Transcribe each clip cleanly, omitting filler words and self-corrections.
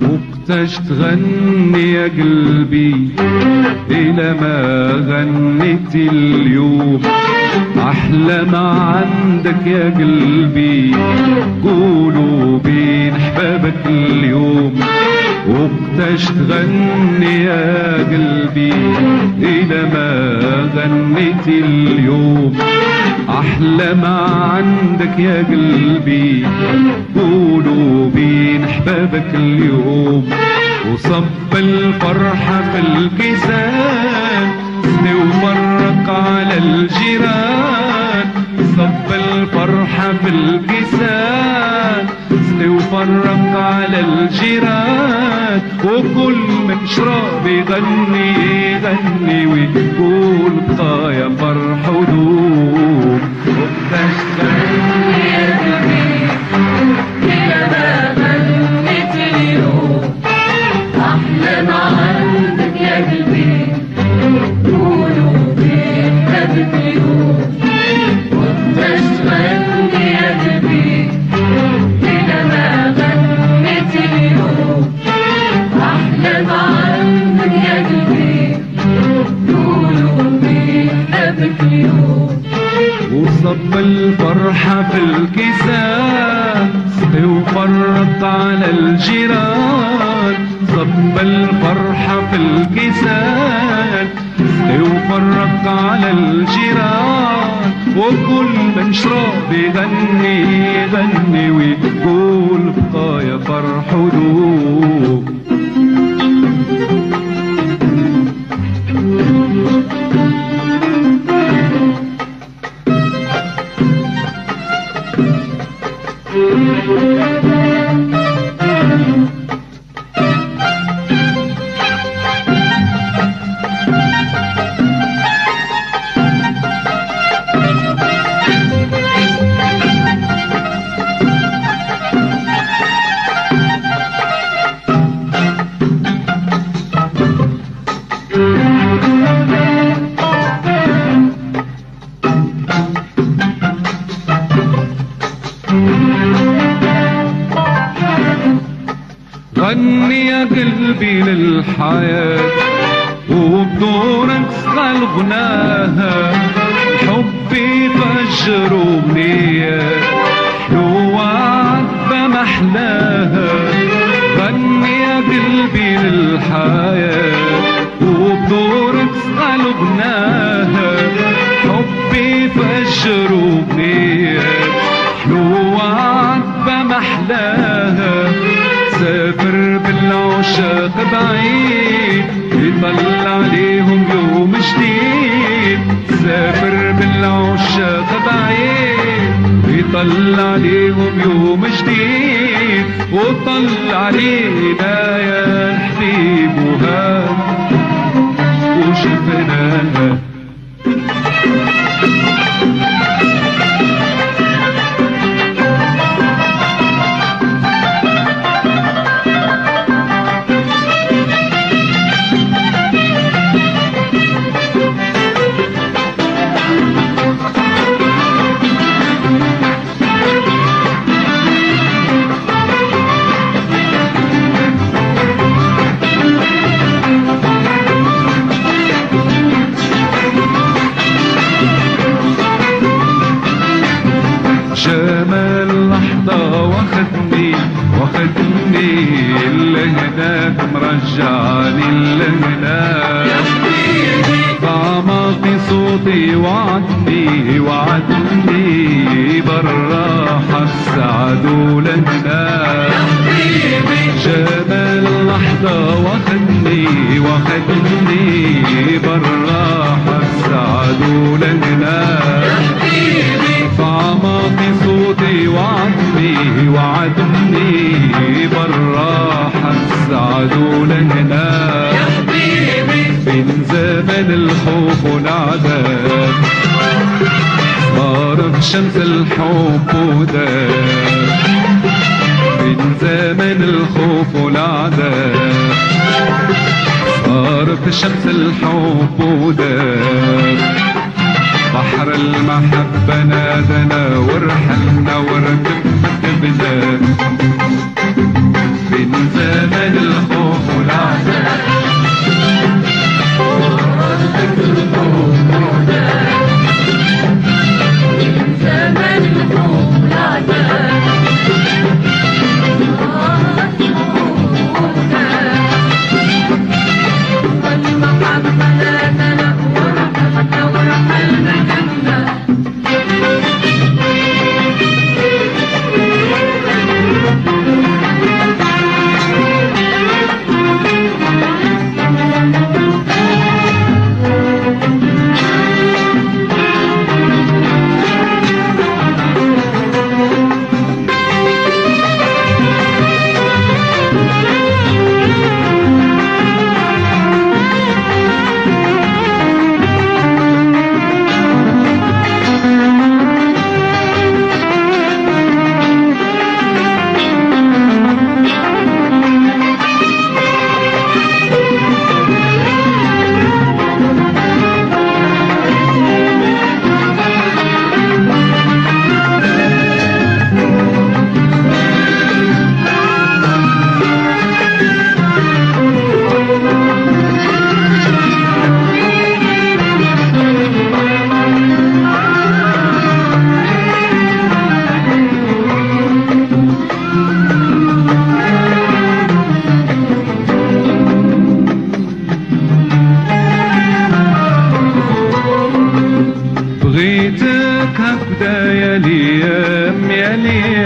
وقتاش تغني يا قلبي إلى ما غنيت اليوم، أحلى ما عندك يا قلبي قولوا بين أحبابك اليوم. وقتاش تغني يا قلبي إلى ما غنيت اليوم، أحلى ما عندك يا قلبي قولوا بين أحبابك اليوم. وصب الفرحة في الكيسان وفرق على الجيران، صب الفرحة في الكيسان وفرق على الجيران، وكل من شرب يغني يغني ويقول بقى يا فرح ودوم. وقتاش تغني يا قلبي إلى ما غنيت اليوم، أحلى ما عندك يا قلبي قولوا بين أحبابك اليوم. وقتاش تغني يا قلبي إلى ما غنيت اليوم، أحلى ما عندك يا قلبي قولوا بين أحبابك اليوم. وصب الفرحة في الكيسان وفرط على الجيران، صب الفرحة في الكيسان وفرق على الجيران، وكل من شرب يغني يغني ويقول بقى يا فرح ودوم. غني يا قلبي للحياة وبدورك صغى غناها، حبي فجر ومنيات حلو وعذبة محلاها. غني يا قلبي للحياة وبدورك صغى غناها، حبي فجر ومنيات حلو وعذبة محلاها. سافر بالعشاق بعيد يطلع عليهم يوم جديد، سافر بالعشاق بعيد يطلع عليهم يوم جديد، وطلع علينا يا الحبيب وهاب وشفناها. جمال لحظة واخدني لهناك مرجعني لهناك، طعماتي صوتي وعدني بالراحة السعد ولهناك. جمال لحظة واخدني بالراحة السعد ولهناك، طعماتي صوتي وعدني بالراحة السعد ولهناك. يا حبيبي بين زمن الخوف والعذاب صار شمس الحب وداب، بين زمن الخوف والعذاب صارت شمس الحب وداب. بحر المحبة نادنا ورحلنا وركبنا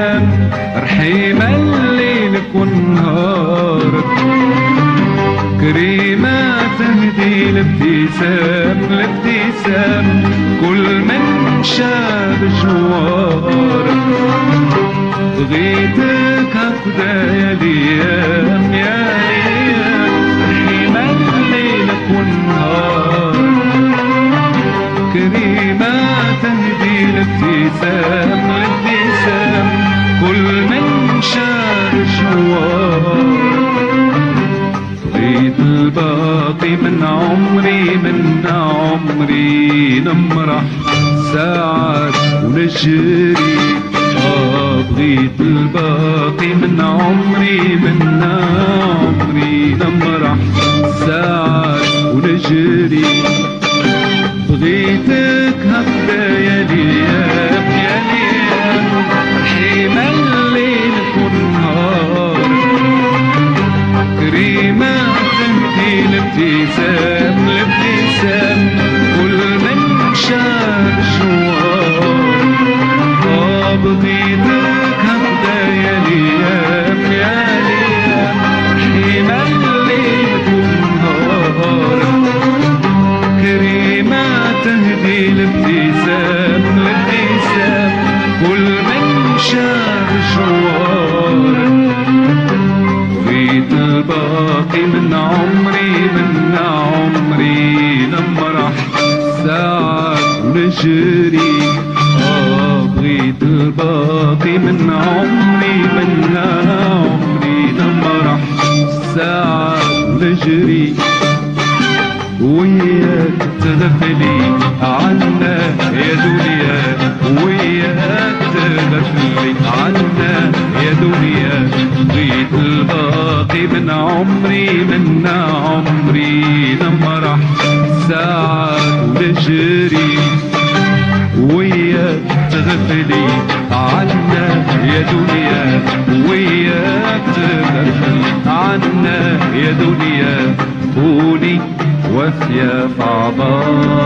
الايام رحيمة الليلك والنهار كريمة تهدي الابتسام الابتسام كل من شاف جوار بغيتك هكذا يا ليام يا ليام رحيمة الليلك والنهار كريمة تهدي الابتسام الابتسام كل من شاف جوار بغيت الباقي من عمري نمرح ساعات ونجري بغيت الباقي من عمري نمرح ساعات ونجري بغيتك هكذا يا ليام يا ليام رحيمة الليل والنهار كريمة تهدي الابتسام الابتسام كل من شاف جوار بغيتك هكذا يا ليام يا ليام رحيمة الليل والنهار كريمة تهدي الابتسام الابتسام كل من شاف جوار بغيت الباقي من عمري نمرح ساعات ونجري بغيت الباقي من عمري نمرح ساعات ونجري وياك تغفلي عنا يا دنيا وياك تغفلي عنا يا دنيا بغيت الباقي من عمري نمرح ساعات ونجري وياك تغفلي عنا يا دنيا وياك تغفلي عنا يا دنيا قولي وافية في عطاك